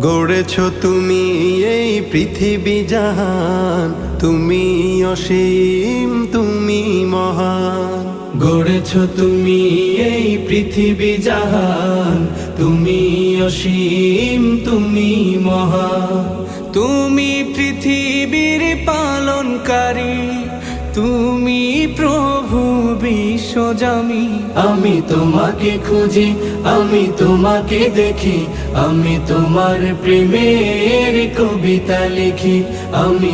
গড়েছ তুমি এই পৃথিবী জাহান, তুমি অসীম, তুমি মহান। গড়েছ তুমি এই পৃথিবী জাহান, তুমি অসীম, তুমি মহান। তুমি পৃথিবীর পালনকারী, তুমি প্রভু বিশ্বজামি। আমি তোমাকে খুঁজি, আমি তোমাকে দেখি, আমি তোমার প্রেমের কবিতা লিখি। আমি